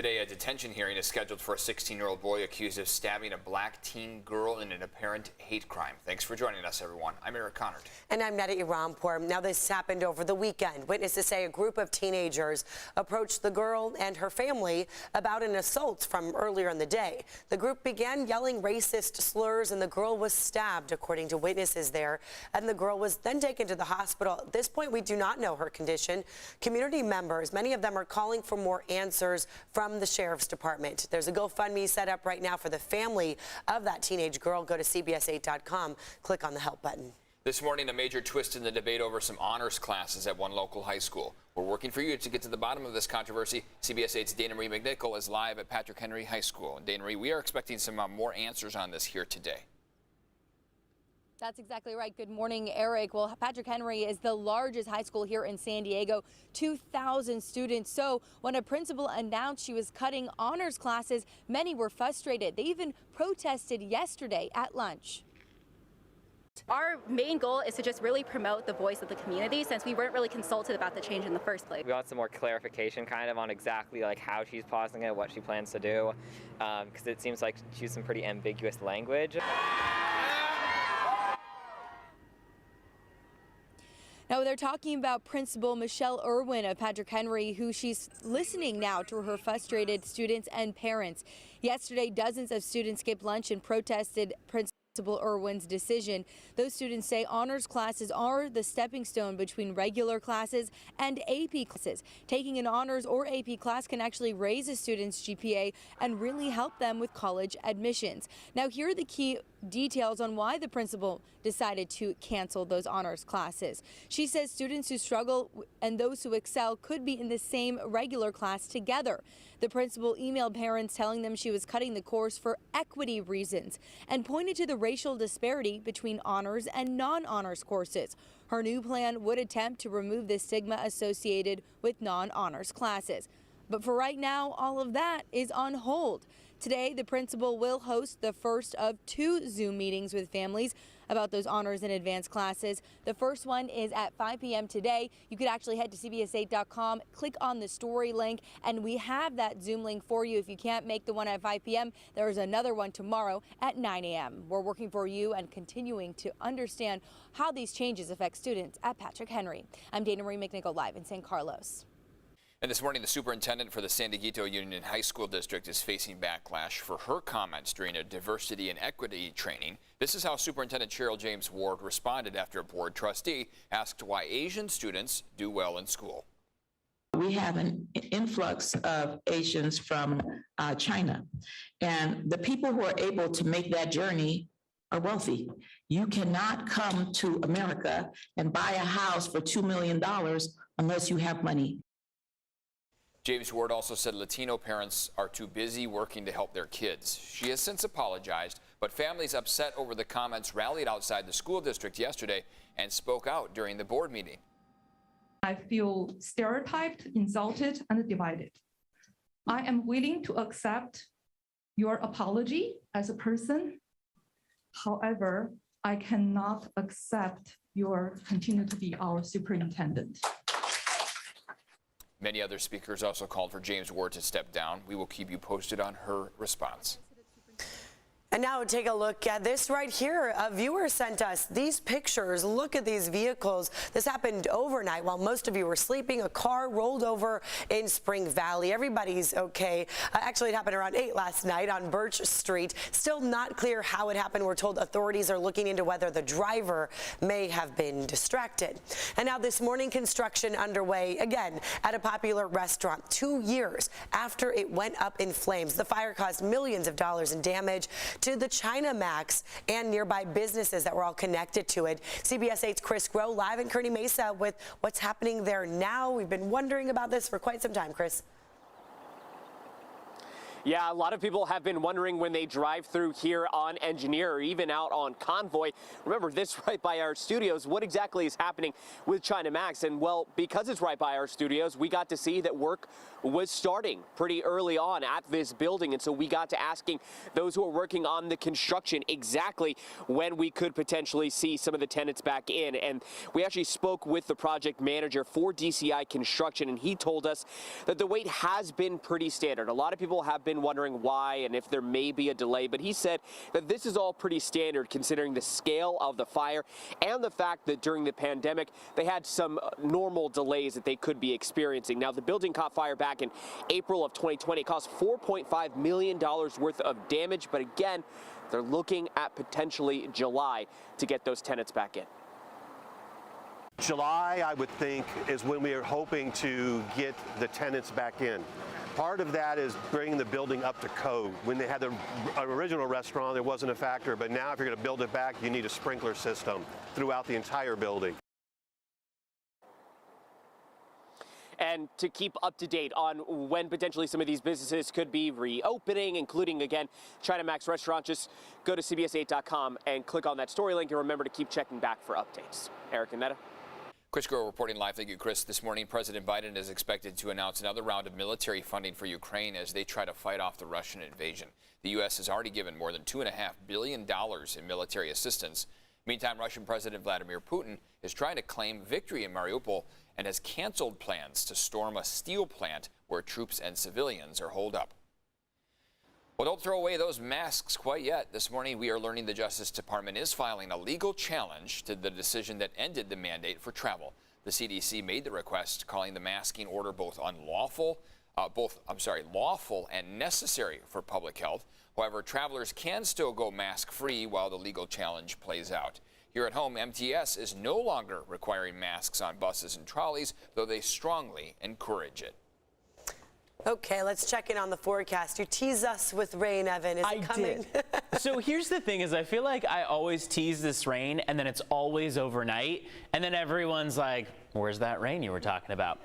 Today, a detention hearing is scheduled for a 16-year-old boy accused of stabbing a black teen girl in an apparent hate crime. Thanks for joining us, everyone. I'm Eric Connard. And I'm Neda Irampour. Now, this happened over the weekend. Witnesses say a group of teenagers approached the girl and her family about an assault from earlier in the day. The group began yelling racist slurs, and the girl was stabbed, according to witnesses there. And the girl was then taken to the hospital. At this point, we do not know her condition. Community members, many of them are calling for more answers from the Sheriff's Department. There's a GoFundMe set up right now for the family of that teenage girl. Go to CBS8.com, click on the help button. This morning, a major twist in the debate over some honors classes at one local high school. We're working for you to get to the bottom of this controversy. CBS 8's Dana Marie McNichol is live at Patrick Henry High School. And Dana Marie, we are expecting some more answers on this here today. That's exactly right. Good morning, Eric. Well, Patrick Henry is the largest high school here in San Diego, 2,000 students. So when a principal announced she was cutting honors classes, many were frustrated. They even protested yesterday at lunch. Our main goal is to just really promote the voice of the community, since we weren't really consulted about the change in the first place. We want some more clarification kind of on exactly like how she's pausing it, what she plans to do, because it seems like she used some pretty ambiguous language. Now, they're talking about Principal Michelle Irwin of Patrick Henry, who she's listening now to her frustrated students and parents. Yesterday, dozens of students skipped lunch and protested Principal Irwin's decision. Those students say honors classes are the stepping stone between regular classes and AP classes. Taking an honors or AP class can actually raise a student's GPA and really help them with college admissions. Now, here are the key details on why the principal decided to cancel those honors classes. She says students who struggle and those who excel could be in the same regular class together. The principal emailed parents telling them she was cutting the course for equity reasons and pointed to the racial disparity between honors and non-honors courses. Her new plan would attempt to remove the stigma associated with non-honors classes. But for right now, all of that is on hold. Today, the principal will host the first of 2 Zoom meetings with families about those honors and advanced classes. The first one is at 5 p.m. today. You could actually head to CBS8.com, click on the story link, and we have that Zoom link for you. If you can't make the one at 5 p.m., there is another one tomorrow at 9 a.m. We're working for you and continuing to understand how these changes affect students at Patrick Henry. I'm Dana Marie McNichol, live in San Carlos. And this morning, the superintendent for the San Dieguito Union High School District is facing backlash for her comments during a diversity and equity training. This is how Superintendent Cheryl James Ward responded after a board trustee asked why Asian students do well in school. We have an influx of Asians from China, and the people who are able to make that journey are wealthy. You cannot come to America and buy a house for $2 million unless you have money. James Ward also said Latino parents are too busy working to help their kids. She has since apologized, but families upset over the comments rallied outside the school district yesterday and spoke out during the board meeting. I feel stereotyped, insulted, and divided. I am willing to accept your apology as a person. However, I cannot accept your continue to be our superintendent. Many other speakers also called for James Ward to step down. We will keep you posted on her response. And now take a look at this right here. A viewer sent us these pictures. Look at these vehicles. This happened overnight while most of you were sleeping. A car rolled over in Spring Valley. Everybody's okay. Actually, it happened around 8 last night on Birch Street. Still not clear how it happened. We're told authorities are looking into whether the driver may have been distracted. And now this morning, construction underway again at a popular restaurant 2 years after it went up in flames. The fire caused millions of dollars in damage to the China Max and nearby businesses that were all connected to it. CBS 8's Chris Groh live in Kearney Mesa with what's happening there now. We've been wondering about this for quite some time, Chris. Yeah, a lot of people have been wondering when they drive through here on Engineer or even out on Convoy. Remember, this right by our studios, what exactly is happening with China Max? And well, because it's right by our studios, we got to see that work was starting pretty early on at this building. And so we got to asking those who are working on the construction exactly when we could potentially see some of the tenants back in. And we actually spoke with the project manager for DCI Construction, and he told us that the wait has been pretty standard. A lot of people have been wondering why and if there may be a delay, but he said that this is all pretty standard considering the scale of the fire and the fact that during the pandemic they had some normal delays that they could be experiencing. Now, the building caught fire back in April of 2020. It caused $4.5 million worth of damage, but again, they're looking at potentially July to get those tenants back in. July, I would think, is when we are hoping to get the tenants back in. Part of that is bringing the building up to code. When they had the original restaurant, it wasn't a factor, but now if you're going to build it back, you need a sprinkler system throughout the entire building. And to keep up to date on when potentially some of these businesses could be reopening, including, again, China Max Restaurant, just go to CBS8.com and click on that story link, and remember to keep checking back for updates. Eric and Netta. Chris Groh reporting live. Thank you, Chris. This morning, President Biden is expected to announce another round of military funding for Ukraine as they try to fight off the Russian invasion. The U.S. has already given more than $2.5 billion in military assistance. Meantime, Russian President Vladimir Putin is trying to claim victory in Mariupol and has canceled plans to storm a steel plant where troops and civilians are holed up. Well, don't throw away those masks quite yet. This morning, we are learning the Justice Department is filing a legal challenge to the decision that ended the mandate for travel. The CDC made the request, calling the masking order both lawful and necessary for public health. However, travelers can still go mask-free while the legal challenge plays out. Here at home, MTS is no longer requiring masks on buses and trolleys, though they strongly encourage it. Okay, let's check in on the forecast. You tease us with rain, Evan. Is it coming? Did. So here's the thing is I feel like I always tease this rain and then it's always overnight and then everyone's like, where's that rain you were talking about?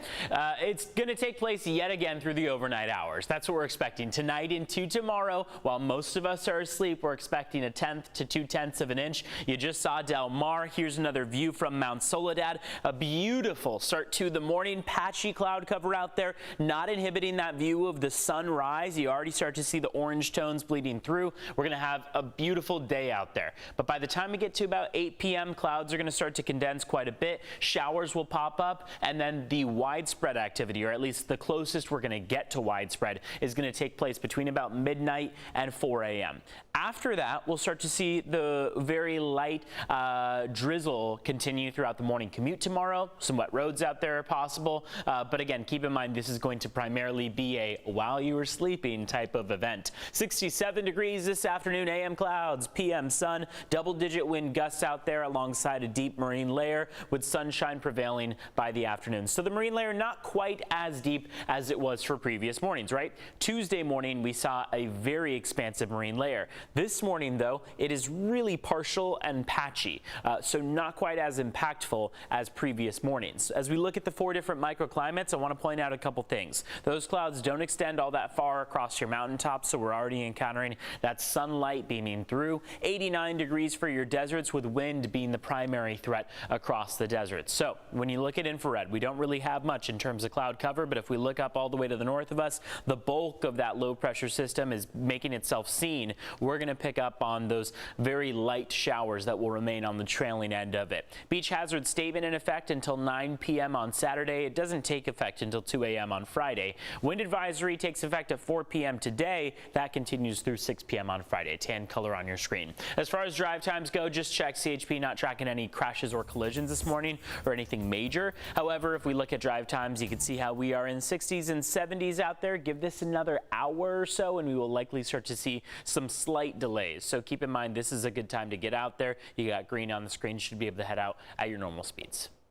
It's going to take place yet again through the overnight hours. That's what we're expecting tonight into tomorrow. While most of us are asleep, we're expecting 1/10 to 2/10 of an inch. You just saw Del Mar. Here's another view from Mount Soledad. A beautiful start to the morning. Patchy cloud cover out there, not inhibiting that view of the sunrise. You already start to see the orange tones bleeding through. We're going to have a beautiful day out there. But by the time we get to about 8 p.m., clouds are going to start to condense quite a bit. Showers will pop up, and then the widespread activity, or at least the closest we're going to get to widespread, is going to take place between about midnight and 4 a.m. After that, we'll start to see the very light drizzle continue throughout the morning commute tomorrow. Some wet roads out there are possible, but again, keep in mind this is going to primarily be a while you were sleeping type of event. 67 degrees this afternoon, AM clouds, PM sun, double-digit wind gusts out there alongside a deep marine layer with sunshine prevailing by the afternoon. So the marine layer not quite as deep as it was for previous mornings, right? Tuesday morning, we saw a very expansive marine layer. This morning, though, it is really partial and patchy, so not quite as impactful as previous mornings. As we look at the 4 different microclimates, I want to point out a couple things. Those clouds don't extend all that far across your mountaintops, so we're already encountering that sunlight beaming through. 89 degrees for your deserts, with wind being the primary threat across the desert. So when you look at infrared, we don't really have much in terms of cloud cover, but if we look up all the way to the north of us, the bulk of that low pressure system is making itself seen. We're going to pick up on those very light showers that will remain on the trailing end of it. Beach hazard statement in effect until 9 p.m. on Saturday. It doesn't take effect until 2 a.m. on Friday. Wind advisory takes effect at 4 p.m. today. That continues through 6 p.m. on Friday. Tan color on your screen. As far as drive times go, just check CHP not tracking any crashes or collisions this morning or anything major. However, if we look at drive times, you can see how we are in 60s and 70s out there. Give this another hour or so and we will likely start to see some slight delays. So keep in mind, this is a good time to get out there. You got green on the screen, should be able to head out at your normal speeds.